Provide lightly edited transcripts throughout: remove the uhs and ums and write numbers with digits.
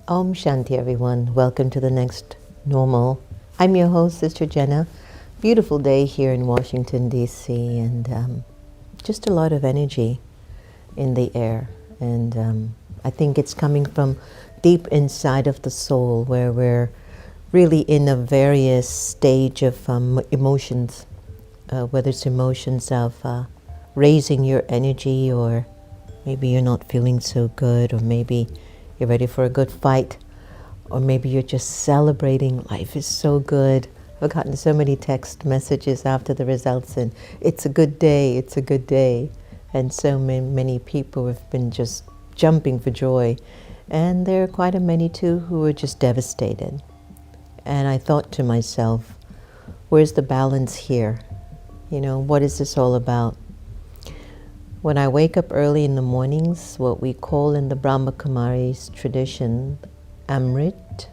Om Shanti, everyone. Welcome to the next normal. I'm your host, Sister Jenna. Beautiful day here in Washington D.C. and just a lot of energy in the air. And I think it's coming from deep inside of the soul, where we're really in a various stage of emotions, whether it's emotions of raising your energy, or maybe you're not feeling so good, or maybe you're ready for a good fight, or maybe you're just celebrating. Life is so good. I've gotten so many text messages after the results, and it's a good day, it's a good day. And so many people have been just jumping for joy. And there are quite a many too who are just devastated. And I thought to myself, where's the balance here? You know, what is this all about? When I wake up early in the mornings, what we call in the Brahma Kumaris tradition, Amrit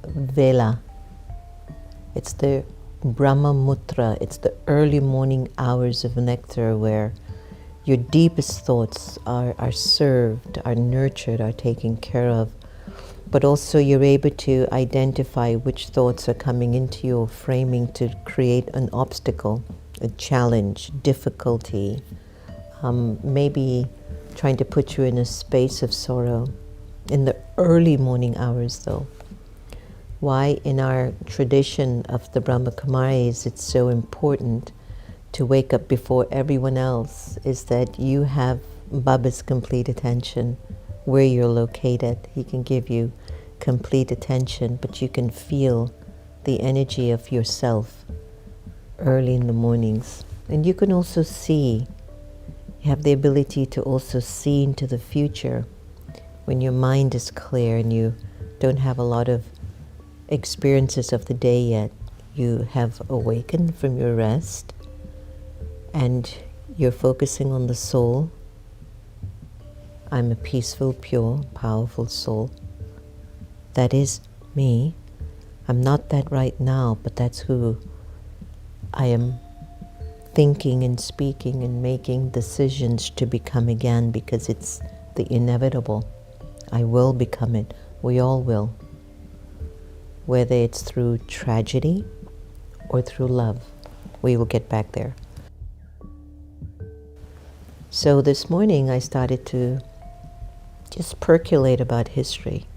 Vela. It's the Brahma Mutra. It's the early morning hours of nectar where your deepest thoughts are served, are nurtured, are taken care of. But also you're able to identify which thoughts are coming into your framing to create an obstacle, a challenge, difficulty, maybe trying to put you in a space of sorrow. In the early morning hours though. Why in our tradition of the Brahma Kumaris it's so important to wake up before everyone else is that you have Baba's complete attention where you're located. He can give you complete attention, but you can feel the energy of yourself early in the mornings. And you can also see, you have the ability to also see into the future when your mind is clear and you don't have a lot of experiences of the day yet. You have awakened from your rest and you're focusing on the soul. I'm a peaceful, pure, powerful soul. That is me. I'm not that right now, but that's who I am thinking and speaking and making decisions to become again, because it's the inevitable. I will become it. We all will. Whether it's through tragedy or through love, we will get back there. So this morning I started to just percolate about history.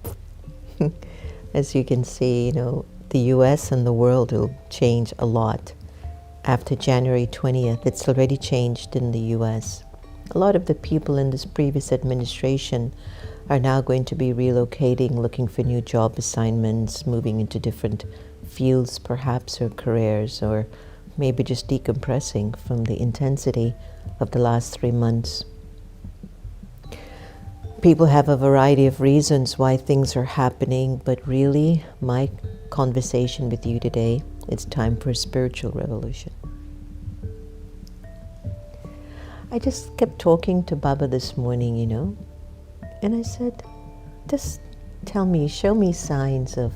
As you can see, you know, the US and the world will change a lot. After January 20th, it's already changed in the US. A lot of the people in this previous administration are now going to be relocating, looking for new job assignments, moving into different fields perhaps, or careers, or maybe just decompressing from the intensity of the last 3 months. People have a variety of reasons why things are happening, but really my conversation with you today, it's time for a spiritual revolution. I just kept talking to Baba this morning, you know, and I said, just tell me, show me signs of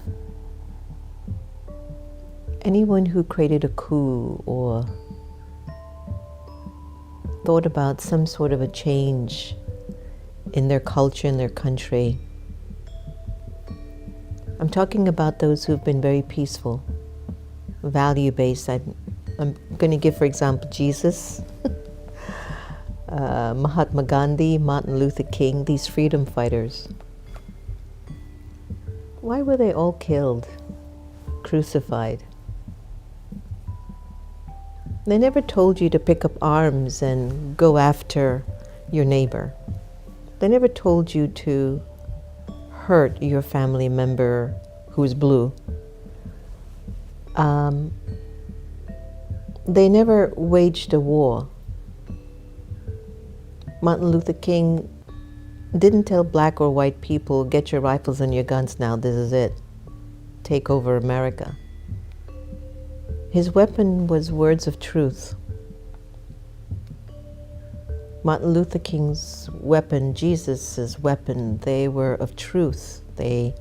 anyone who created a coup or thought about some sort of a change in their culture, in their country. I'm talking about those who've been very peaceful, value-based. I'm going to give, for example, Jesus, Mahatma Gandhi, Martin Luther King, these freedom fighters. Why were they all killed, crucified? They never told you to pick up arms and go after your neighbor. They never told you to hurt your family member who's blue. They never waged a war. Martin Luther King didn't tell black or white people, get your rifles and your guns now, this is it. Take over America. His weapon was words of truth. Martin Luther King's weapon, Jesus' weapon, they were of truth. They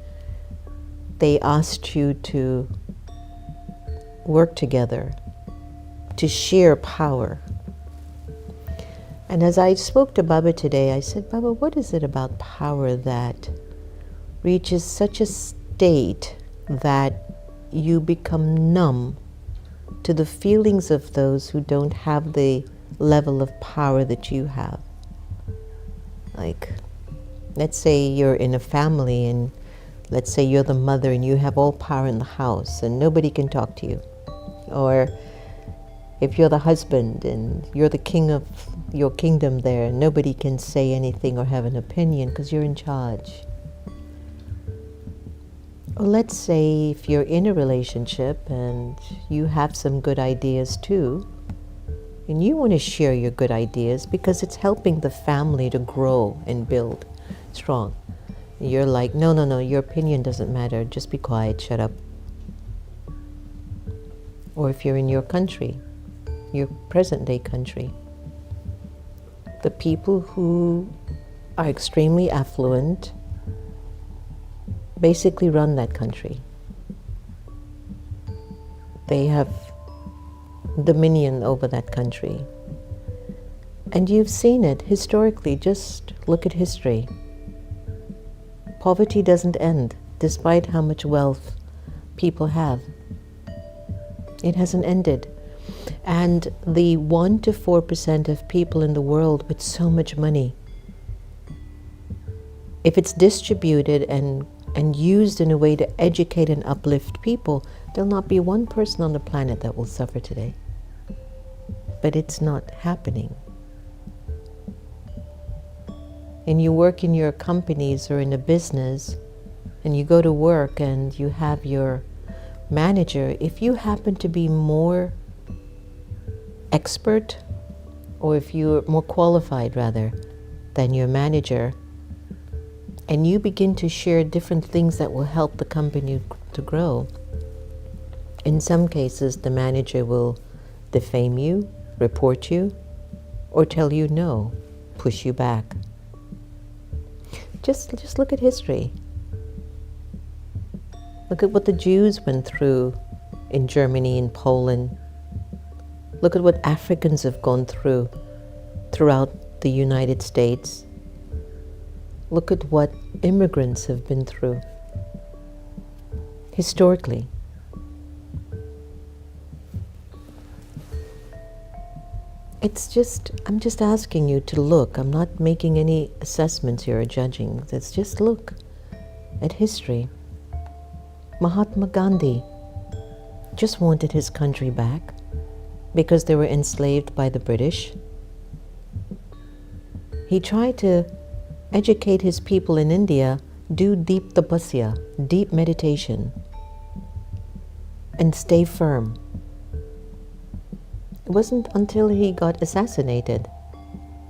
asked you to work together, to share power. And as I spoke to Baba today, I said, Baba, what is it about power that reaches such a state that you become numb to the feelings of those who don't have the level of power that you have. Like, let's say you're in a family and let's say you're the mother and you have all power in the house and nobody can talk to you. Or if you're the husband and you're the king of your kingdom there, nobody can say anything or have an opinion because you're in charge. Or let's say if you're in a relationship and you have some good ideas too, and you want to share your good ideas because it's helping the family to grow and build strong. You're like, no, your opinion doesn't matter, just be quiet, shut up. Or if you're in your country, your present day country, the people who are extremely affluent basically run that country. They have dominion over that country. And you've seen it historically. Just look at history. Poverty doesn't end, despite how much wealth people have. It hasn't ended. And the 1 to 4% of people in the world with so much money, if it's distributed and used in a way to educate and uplift people, there'll not be one person on the planet that will suffer today. But it's not happening. And you work in your companies or in a business, and you go to work and you have your manager, if you happen to be more expert, or if you're more qualified rather than your manager, and you begin to share different things that will help the company to grow, in some cases the manager will defame you, report you, or tell you no, push you back. Just look at history. Look at what the Jews went through in Germany and Poland. Look at what Africans have gone through throughout the United States. Look at what immigrants have been through historically. I'm just asking you to look. I'm not making any assessments here or judging. Let's just look at history. Mahatma Gandhi just wanted his country back because they were enslaved by the British. He tried to educate his people in India, do deep tapasya, deep meditation, and stay firm. It wasn't until he got assassinated,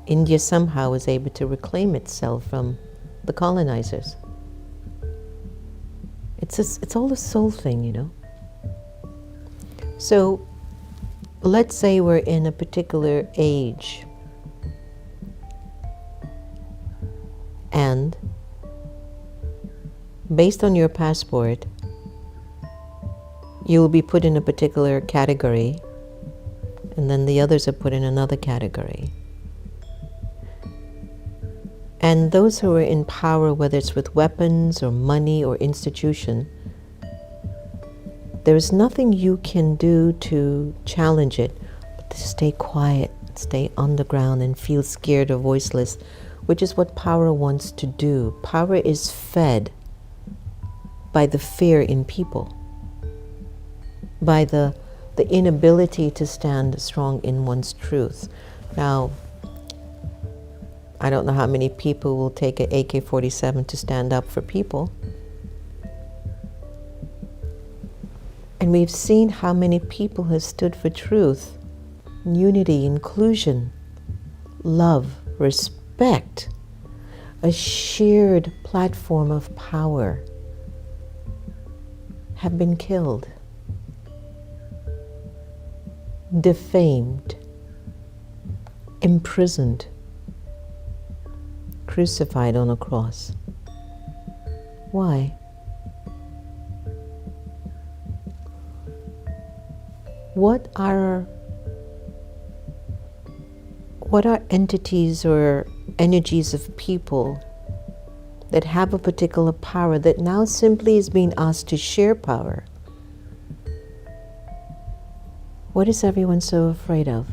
India somehow was able to reclaim itself from the colonizers. It's all a soul thing, you know. So let's say we're in a particular age, and based on your passport, you will be put in a particular category, and then the others are put in another category. And those who are in power, whether it's with weapons or money or institution, there is nothing you can do to challenge it, but to stay quiet, stay underground and feel scared or voiceless, which is what power wants to do. Power is fed by the fear in people, by the inability to stand strong in one's truth. Now, I don't know how many people will take an AK-47 to stand up for people. And we've seen how many people have stood for truth, unity, inclusion, love, respect, a shared platform of power, have been killed, defamed, imprisoned, crucified on a cross. Why? What are entities or energies of people that have a particular power that now simply is being asked to share power. What is everyone so afraid of?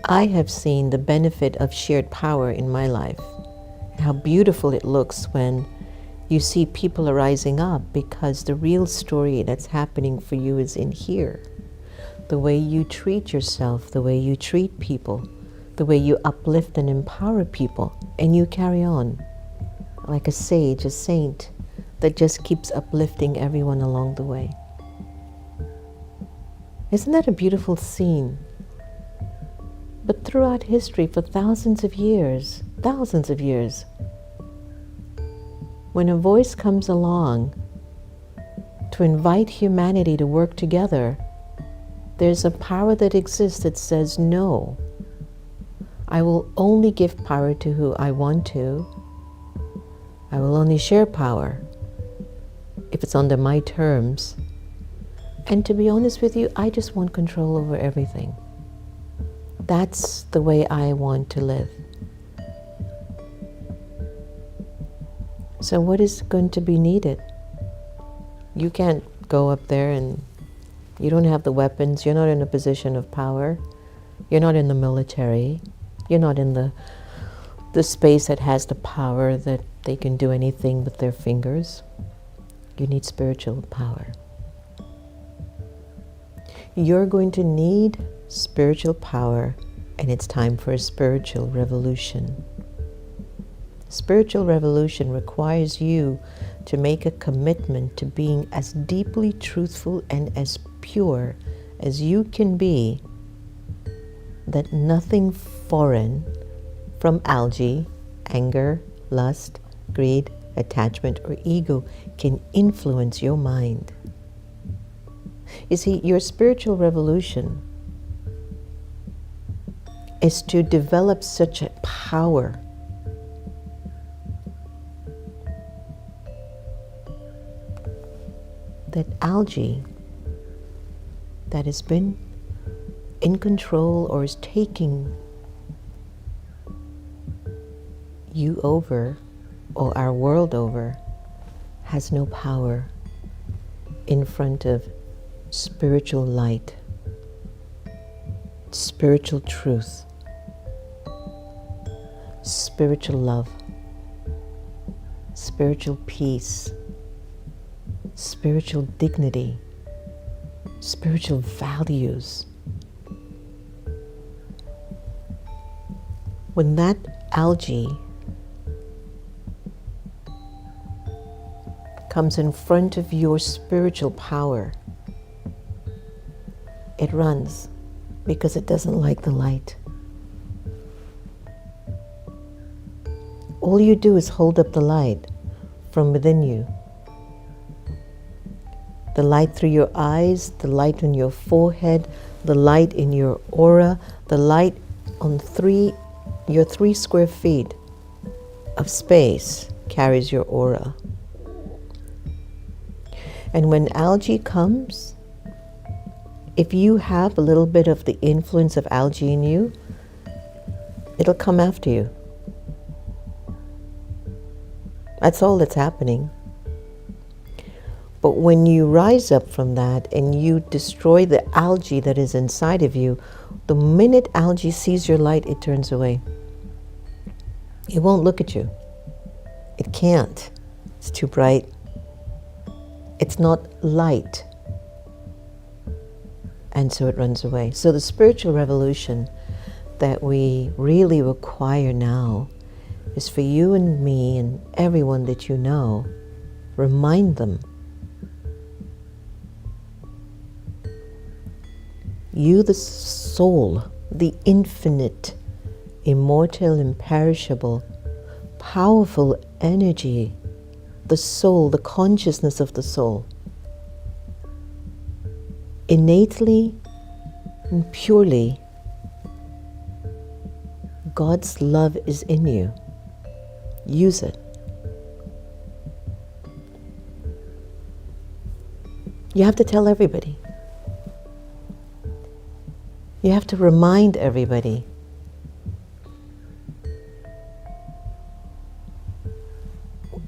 I have seen the benefit of shared power in my life. How beautiful it looks when you see people are rising up, because the real story that's happening for you is in here. The way you treat yourself, the way you treat people, the way you uplift and empower people, and you carry on like a sage, a saint that just keeps uplifting everyone along the way. Isn't that a beautiful scene? But throughout history, for thousands of years, when a voice comes along to invite humanity to work together, there's a power that exists that says, no, I will only give power to who I want to. I will only share power if it's under my terms. And to be honest with you, I just want control over everything. That's the way I want to live. So what is going to be needed? You can't go up there and you don't have the weapons. You're not in a position of power. You're not in the military. You're not in the space that has the power that they can do anything with their fingers. You need spiritual power. You're going to need spiritual power, and it's time for a spiritual revolution. Spiritual revolution requires you to make a commitment to being as deeply truthful and as pure as you can be, that nothing foreign from algae, anger, lust, greed, attachment, or ego can influence your mind. You see, your spiritual revolution is to develop such a power that algae that has been in control or is taking you over, or our world over, has no power in front of spiritual light, spiritual truth, spiritual love, spiritual peace, spiritual dignity, spiritual values. When that algae comes in front of your spiritual power, it runs because it doesn't like the light. All you do is hold up the light from within you. The light through your eyes, the light on your forehead, the light in your aura, the light on your 3 square feet of space carries your aura. And when algae comes, if you have a little bit of the influence of algae in you, it'll come after you. That's all that's happening. But when you rise up from that and you destroy the algae that is inside of you, the minute algae sees your light, it turns away. It won't look at you. It can't. It's too bright. It's not light. And so it runs away. So the spiritual revolution that we really require now is for you and me and everyone that you know, remind them, you, the soul, the infinite, immortal, imperishable, powerful energy, the soul, the consciousness of the soul, innately and purely, God's love is in you. Use it. You have to tell everybody. You have to remind everybody.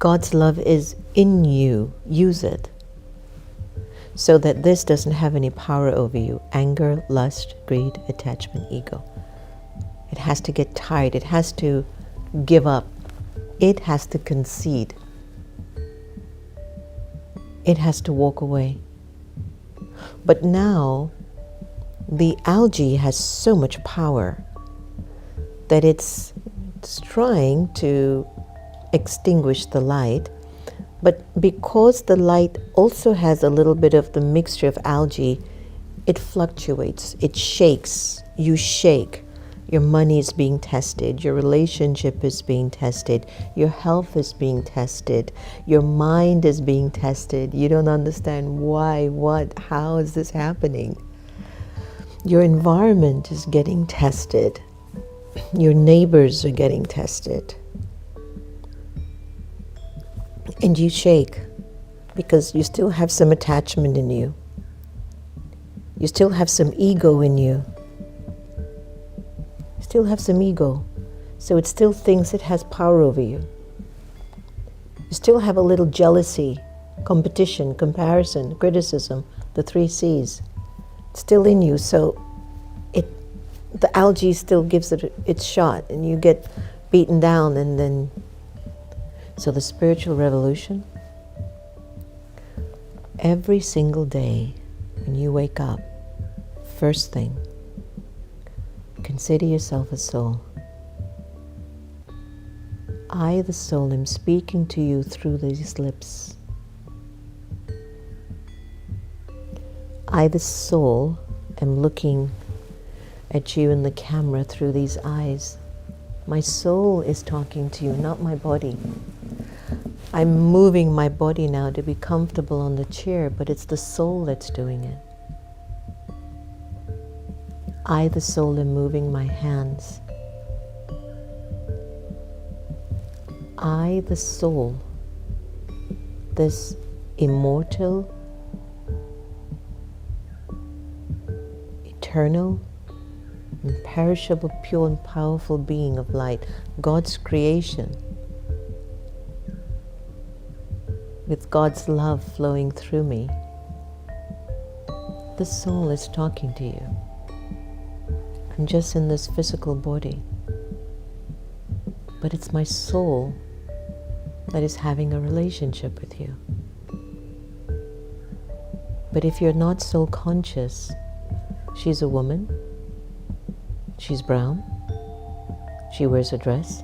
God's love is in you. Use it so that this doesn't have any power over you. Anger, lust, greed, attachment, ego. It has to get tired. It has to give up. It has to concede. It has to walk away. But now, the algae has so much power that it's trying to extinguish the light. But because the light also has a little bit of the mixture of algae, it fluctuates, it shakes, you shake. Your money is being tested, your relationship is being tested, your health is being tested, your mind is being tested. You don't understand why, what, how is this happening? Your environment is getting tested. Your neighbors are getting tested. And you shake because you still have some attachment in you. You still have some ego in you. You still have some ego. So it still thinks it has power over you. You still have a little jealousy, competition, comparison, criticism, the 3 C's. It's still in you. So the algae still gives it its shot and you get beaten down and then. So the spiritual revolution, every single day when you wake up, first thing, consider yourself a soul. I, the soul, am speaking to you through these lips. I, the soul, am looking at you in the camera through these eyes. My soul is talking to you, not my body. I'm moving my body now to be comfortable on the chair, but it's the soul that's doing it. I, the soul, am moving my hands. I, the soul, this immortal, eternal, imperishable, pure and powerful being of light, God's creation, with God's love flowing through me. The soul is talking to you. I'm just in this physical body, but it's my soul that is having a relationship with you. But if you're not soul conscious, she's a woman, she's brown, she wears a dress,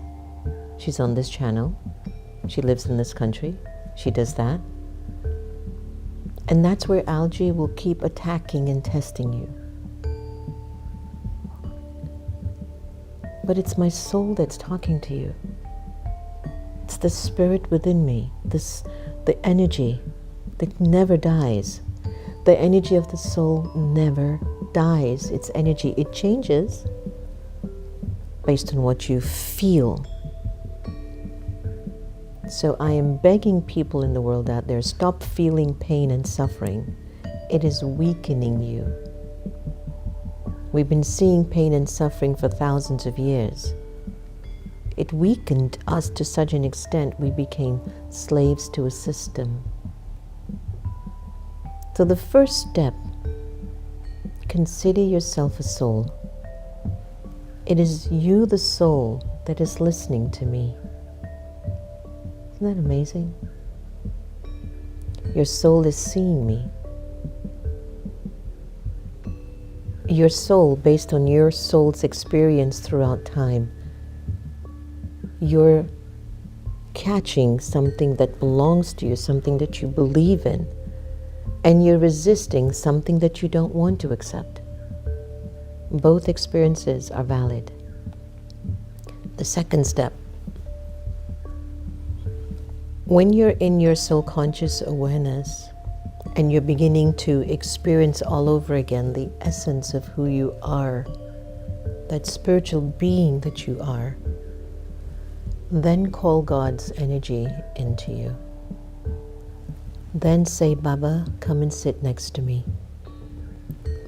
she's on this channel, she lives in this country, she does that. And that's where algae will keep attacking and testing you. But it's my soul that's talking to you. It's the spirit within me, the energy that never dies. The energy of the soul never dies. Its energy, it changes based on what you feel. So I am begging people in the world out there, stop feeling pain and suffering. It is weakening you. We've been seeing pain and suffering for thousands of years. It weakened us to such an extent we became slaves to a system. So the first step, consider yourself a soul. It is you, the soul, that is listening to me. Isn't that amazing? Your soul is seeing me. Your soul, based on your soul's experience throughout time, you're catching something that belongs to you, something that you believe in, and you're resisting something that you don't want to accept. Both experiences are valid. The second step, when you're in your soul conscious awareness and you're beginning to experience all over again the essence of who you are, that spiritual being that you are, then call God's energy into you. Then say, Baba, come and sit next to me.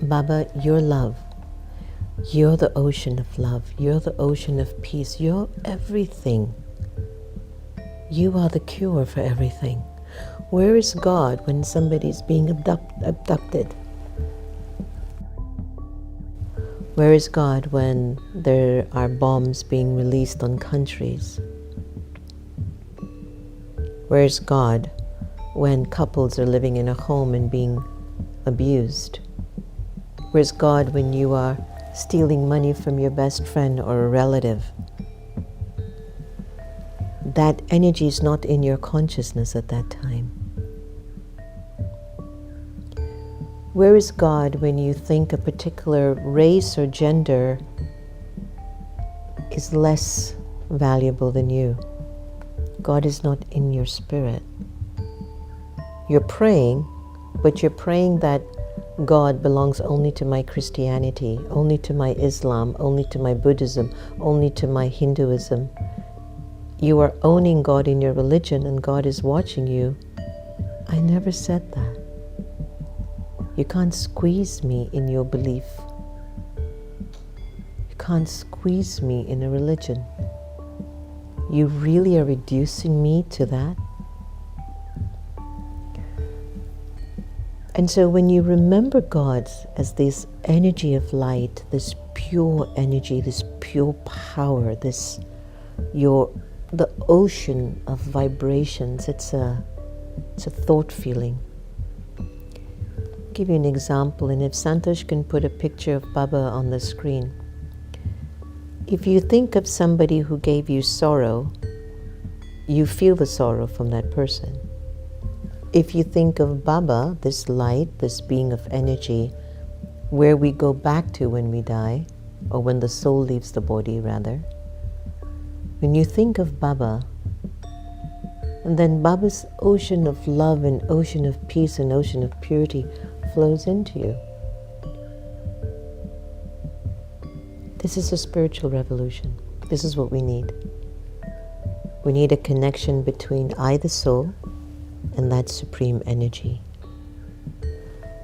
Baba, you're love. You're the ocean of love. You're the ocean of peace. You're everything. You are the cure for everything. Where is God when somebody's being abducted? Where is God when there are bombs being released on countries? Where is God when couples are living in a home and being abused? Where's God when you are stealing money from your best friend or a relative? That energy is not in your consciousness at that time. Where is God when you think a particular race or gender is less valuable than you? God is not in your spirit. You're praying, but you're praying that God belongs only to my Christianity, only to my Islam, only to my Buddhism, only to my Hinduism. You are owning God in your religion and God is watching you. I never said that. You can't squeeze me in your belief. You can't squeeze me in a religion. You really are reducing me to that? And so when you remember God as this energy of light, this pure energy, this pure power, the ocean of vibrations, it's a thought feeling. I'll give you an example, and if Santosh can put a picture of Baba on the screen. If you think of somebody who gave you sorrow, you feel the sorrow from that person. If you think of Baba, this light, this being of energy, where we go back to when we die, or when the soul leaves the body rather, when you think of Baba, and then Baba's ocean of love and ocean of peace and ocean of purity flows into you. This is a spiritual revolution. This is what we need. We need a connection between I, the soul, and that supreme energy.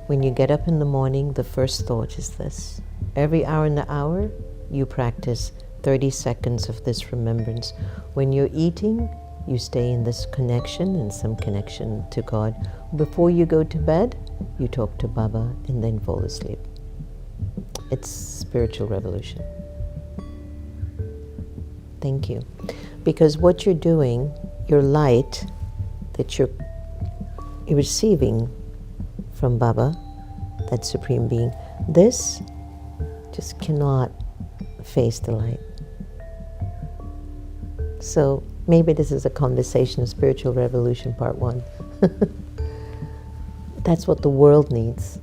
When you get up in the morning, the first thought is this. Every hour in the hour, you practice 30 seconds of this remembrance. When you're eating, you stay in this connection and some connection to God. Before you go to bed, you talk to Baba and then fall asleep. It's spiritual revolution. Thank you. Because what you're doing, your light that you're receiving from Baba, that supreme being, this just cannot face the light. So maybe this is a conversation of spiritual revolution part 1. That's what the world needs.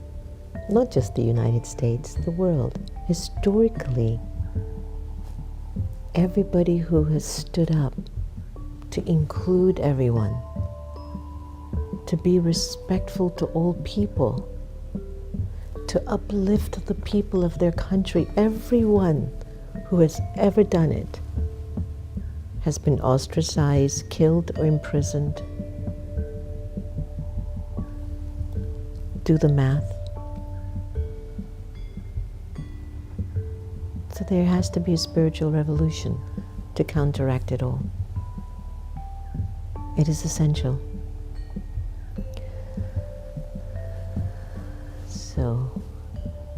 Not just the United States, the world. Historically, everybody who has stood up to include everyone, to be respectful to all people, to uplift the people of their country, everyone who has ever done it has been ostracized, killed, or imprisoned. Do the math. So there has to be a spiritual revolution to counteract it all. It is essential. So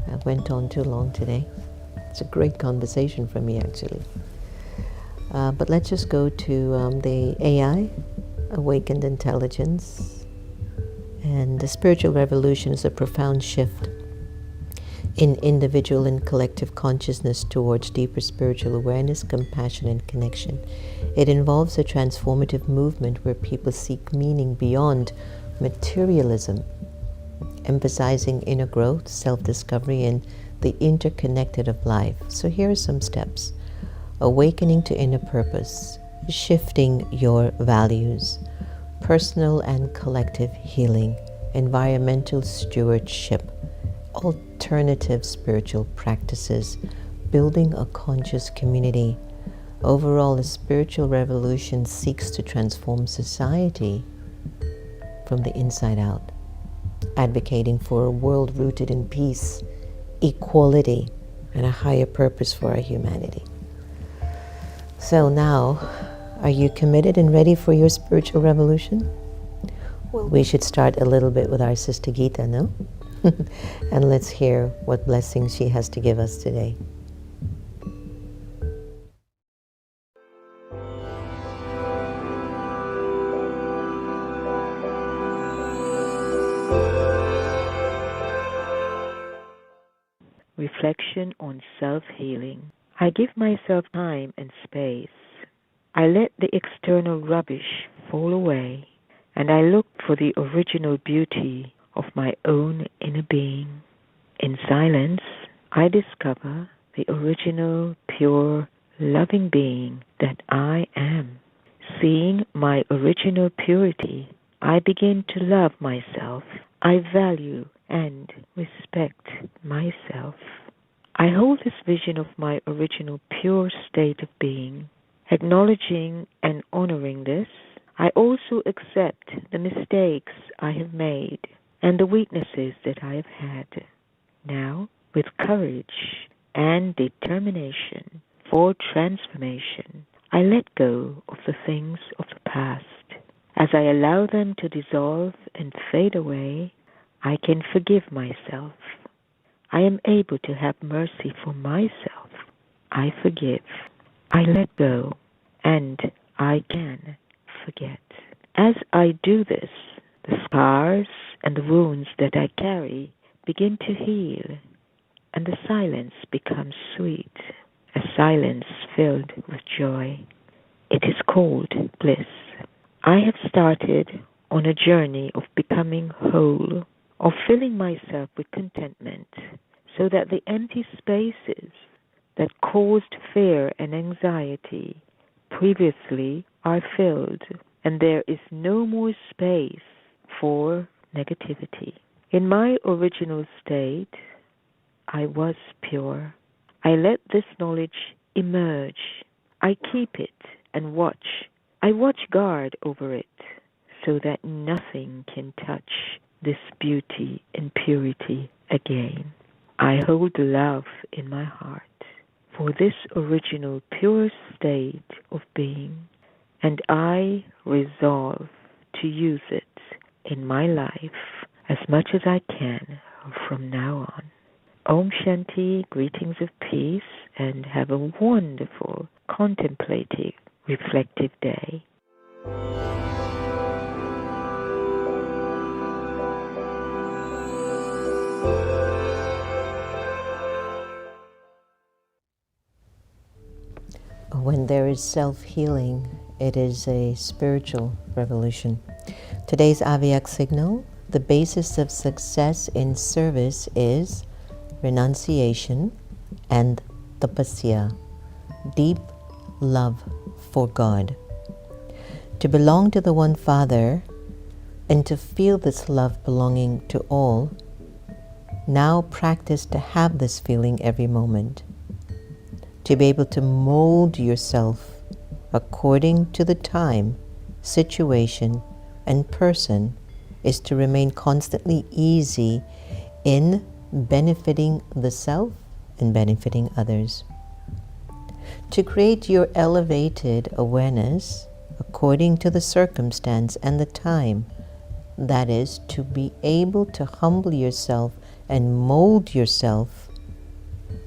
I went on too long today. It's a great conversation for me, actually. But let's just go to the AI, awakened intelligence. And the spiritual revolution is a profound shift in individual and collective consciousness towards deeper spiritual awareness, compassion, and connection. It involves a transformative movement where people seek meaning beyond materialism, emphasizing inner growth, self-discovery, and the interconnected of life. So here are some steps. Awakening to inner purpose, shifting your values, personal and collective healing, environmental stewardship, alternative spiritual practices, building a conscious community. Overall, the spiritual revolution seeks to transform society from the inside out, advocating for a world rooted in peace, equality, and a higher purpose for our humanity. So now, Are you committed and ready for your spiritual revolution? Well, we should start a little bit with our Sister Gita, no? And let's hear what blessings she has to give us today. Reflection on self-healing. I give myself time and space. I let the external rubbish fall away, and I look for the original beauty of my own inner being. In silence, I discover the original, pure, loving being that I am. Seeing my original purity, I begin to love myself. I value and respect myself. I hold this vision of my original pure state of being. Acknowledging and honoring this, I also accept the mistakes I have made and the weaknesses that I have had. Now, with courage and determination for transformation, I let go of the things of the past. As I allow them to dissolve and fade away, I can forgive myself. I am able to have mercy for myself. I forgive. I let go, and I can forget. As I do this, the scars and the wounds that I carry begin to heal, and the silence becomes sweet, a silence filled with joy. It is called bliss. I have started on a journey of becoming whole, of filling myself with contentment, so that the empty spaces that caused fear and anxiety previously are filled, and there is no more space for negativity. In my original state, I was pure. I let this knowledge emerge. I keep it and watch. I watch guard over it, so that nothing can touch this beauty and purity again. I hold love in my heart for this original pure state of being, and I resolve to use it in my life as much as I can from now on. Om Shanti, greetings of peace, and have a wonderful, contemplative, reflective day. When there is self-healing, it is a spiritual revolution. Today's Avyak signal, the basis of success in service is renunciation and tapasya, deep love for God. To belong to the One Father and to feel this love belonging to all, now practice to have this feeling every moment. To be able to mold yourself according to the time, situation, and person is to remain constantly easy in benefiting the self and benefiting others. To create your elevated awareness according to the circumstance and the time, that is, to be able to humble yourself and mold yourself,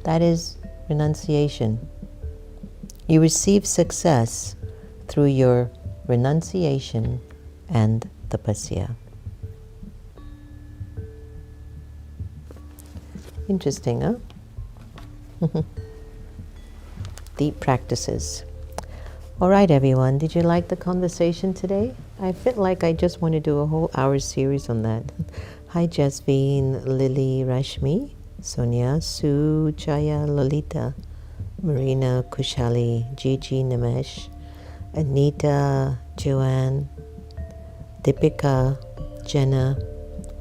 that is renunciation. You receive success through your renunciation and tapasya. Interesting, huh? Deep practices. All right, everyone. Did you like the conversation today? I feel like I just want to do a whole hour series on that. Hi, Jasveen, Lily, Rashmi, Sonia, Sue, Chaya, Lolita, Marina, Kushali, Gigi, Nimesh, Anita, Joanne, Deepika, Jenna,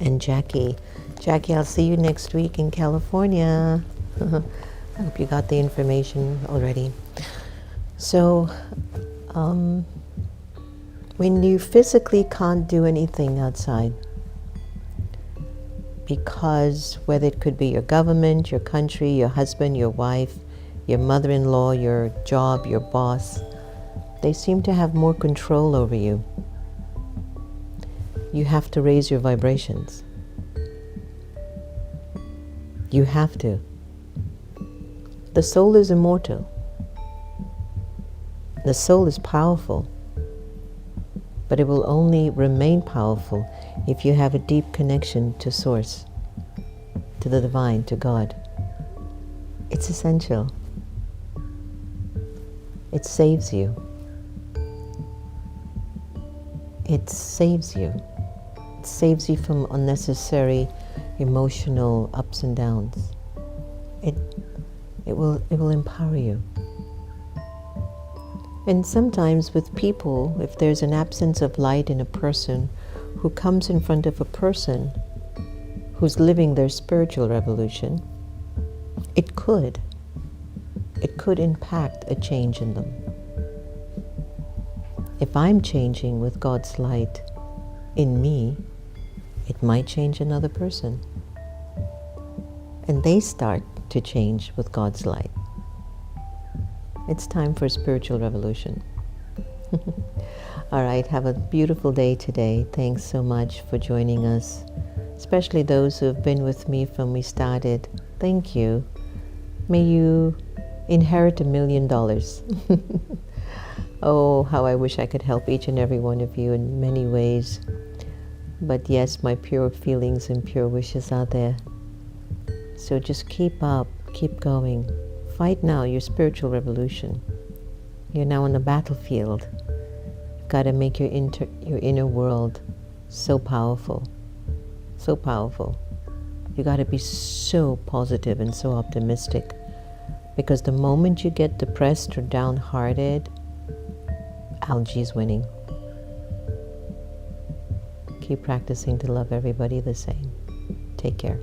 and Jackie. Jackie, I'll see you next week in California. I hope you got the information already. So, when you physically can't do anything outside, because whether it could be your government, your country, your husband, your wife, your mother-in-law, your job, your boss, They seem to have more control over you. You have to raise your vibrations. You have to. The soul is immortal. The soul is powerful. But it will only remain powerful if you have a deep connection to Source, to the Divine, to God. It's essential. It saves you. It saves you. It saves you from unnecessary emotional ups and downs. It will empower you. And sometimes with people, if there's an absence of light in a person who comes in front of a person who's living their spiritual revolution, it could impact a change in them. If I'm changing with God's light in me, it might change another person. And they start to change with God's light. It's time for spiritual revolution. All right, have a beautiful day today. Thanks so much for joining us, especially those who have been with me from we started. Thank you. May you inherit $1 million. Oh, how I wish I could help each and every one of you in many ways. But yes, my pure feelings and pure wishes are there. So just keep up, keep going. Fight now your spiritual revolution. You're now on the battlefield. You've got to make your inner world so powerful. So powerful. You got to be so positive and so optimistic. Because the moment you get depressed or downhearted, algae's winning. Keep practicing to love everybody the same. Take care.